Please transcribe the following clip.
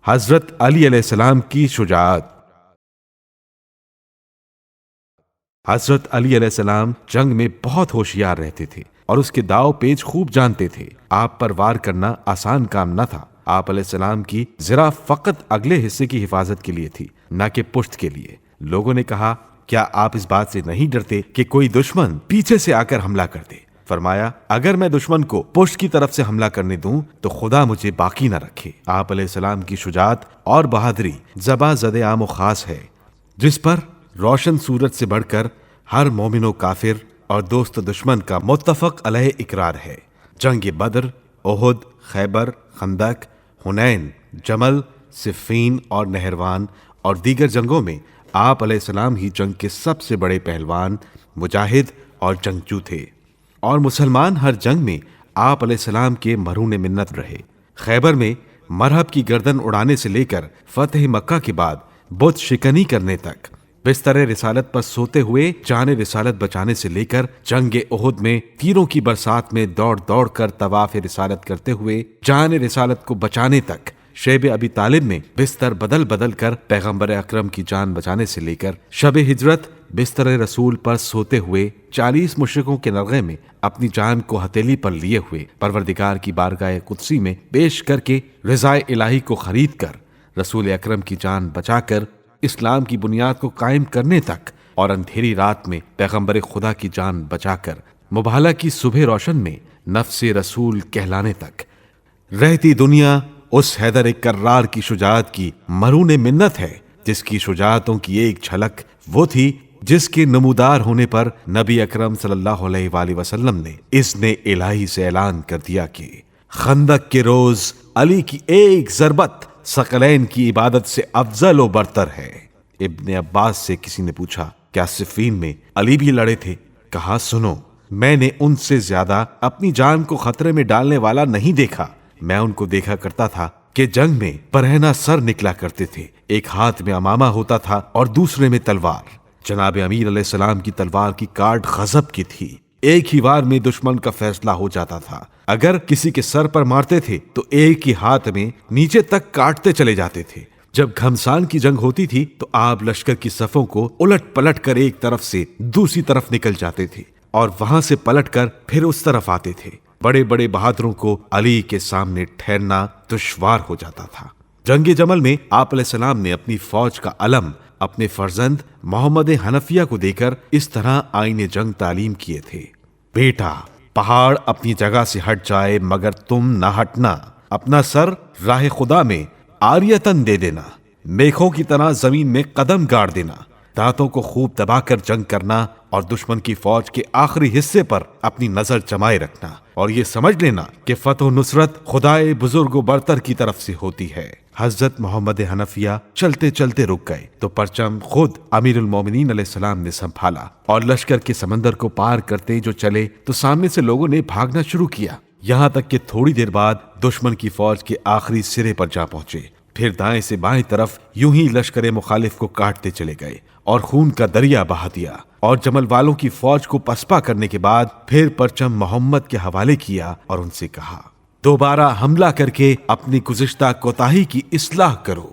حضرت علی علیہ السلام کی شجاعت۔ حضرت علی علیہ السلام جنگ میں بہت ہوشیار رہتے تھے اور اس کے داؤ پیچ خوب جانتے تھے۔ آپ پر وار کرنا آسان کام نہ تھا۔ آپ علیہ السلام کی زرہ فقط اگلے حصے کی حفاظت کے لیے تھی، نہ کہ پشت کے لیے۔ لوگوں نے کہا، کیا آپ اس بات سے نہیں ڈرتے کہ کوئی دشمن پیچھے سے آ کر حملہ کر دے؟ فرمایا، اگر میں دشمن کو پشت کی طرف سے حملہ کرنے دوں تو خدا مجھے باقی نہ رکھے۔ آپ علیہ السلام کی شجاعت اور بہادری زباں زد عام و خاص ہے، جس پر روشن سورج سے بڑھ کر ہر مومن و کافر اور دوست و دشمن کا متفق علیہ اقرار ہے۔ جنگ بدر، احد، خیبر، خندق، حنین، جمل، صفین اور نہروان اور دیگر جنگوں میں آپ علیہ السلام ہی جنگ کے سب سے بڑے پہلوان، مجاہد اور جنگجو تھے، اور مسلمان ہر جنگ میں آپ علیہ السلام کے مرہون منت رہے۔ خیبر میں مرہب کی گردن اڑانے سے لے کر فتح مکہ کے بعد بت شکنی کرنے تک، بستر رسالت پر سوتے ہوئے جان رسالت بچانے سے لے کر جنگ احد میں تیروں کی برسات میں دوڑ دوڑ کر طواف رسالت کرتے ہوئے جان رسالت کو بچانے تک، شیب ابی طالب میں بستر بدل بدل کر پیغمبر اکرم کی جان بچانے سے لے کر شب ہجرت بستر رسول پر سوتے ہوئے 40 مشرکوں کے نرغے میں اپنی جان کو ہتھیلی پر لیے ہوئے پروردگار کی بارگاہ قدسی میں پیش کر کے رضا الہی کو خرید کر رسول اکرم کی جان بچا کر اسلام کی بنیاد کو قائم کرنے تک، اور اندھیری رات میں پیغمبر خدا کی جان بچا کر مباہلہ کی صبح روشن میں نفس رسول کہلانے تک، رہتی دنیا اس حیدر کرار کی شجاعت کی مرہون منت ہے، جس کی شجاعتوں کی ایک جھلک وہ تھی جس کے نمودار ہونے پر نبی اکرم صلی اللہ علیہ وآلہ وسلم نے اذن الہی سے اعلان کر دیا کہ خندق کے روز علی کی ایک ضربت ثقلین کی عبادت سے افضل و برتر ہے۔ ابن عباس سے کسی نے پوچھا، کیا صفین میں علی بھی لڑے تھے؟ کہا، سنو، میں نے ان سے زیادہ اپنی جان کو خطرے میں ڈالنے والا نہیں دیکھا۔ میں ان کو دیکھا کرتا تھا کہ جنگ میں برہنہ سر نکلا کرتے تھے، ایک ہاتھ میں امامہ ہوتا تھا اور دوسرے میں تلوار۔ جناب امیر علیہ السلام کی تلوار کی کاٹ غضب کی تھی، ایک ہی وار میں دشمن کا فیصلہ ہو جاتا تھا۔ اگر کسی کے سر پر مارتے تھے تو ایک ہی ہاتھ میں نیچے تک کاٹتے چلے جاتے تھے۔ جب گھمسان کی جنگ ہوتی تھی تو آپ لشکر کی صفوں کو الٹ پلٹ کر ایک طرف سے دوسری طرف نکل جاتے تھے اور وہاں سے پلٹ کر پھر اس طرف آتے تھے۔ بڑے بڑے بہادروں کو علی کے سامنے ٹھہرنا دشوار ہو جاتا تھا۔ جنگ جمل میں آپ علیہ السلام نے اپنی فوج کا علم اپنے فرزند محمد حنفیہ کو دے کر اس طرح آئین جنگ تعلیم کیے تھے، بیٹا، پہاڑ اپنی جگہ سے ہٹ جائے مگر تم نہ ہٹنا، اپنا سر راہ خدا میں عاریتن دے دینا، میخوں کی طرح زمین میں قدم گاڑ دینا، دانتوں کو خوب دبا کر جنگ کرنا اور دشمن کی فوج کے آخری حصے پر اپنی نظر جمائے رکھنا، اور یہ سمجھ لینا کہ فتح و نصرت خدائے بزرگ و برتر کی طرف سے ہوتی ہے۔ حضرت محمد حنفیہ چلتے چلتے رک گئے تو پرچم خود امیر المومنین علیہ السلام نے سنبھالا، اور لشکر کے سمندر کو پار کرتے جو چلے تو سامنے سے لوگوں نے بھاگنا شروع کیا، یہاں تک کہ تھوڑی دیر بعد دشمن کی فوج کے آخری سرے پر جا پہنچے۔ پھر دائیں سے بائیں طرف یوں ہی لشکر مخالف کو کاٹتے چلے گئے اور خون کا دریا بہا دیا، اور جمل والوں کی فوج کو پسپا کرنے کے بعد پھر پرچم محمد کے حوالے کیا اور ان سے کہا، دوبارہ حملہ کر کے اپنی گزشتہ کوتاہی کی اصلاح کرو۔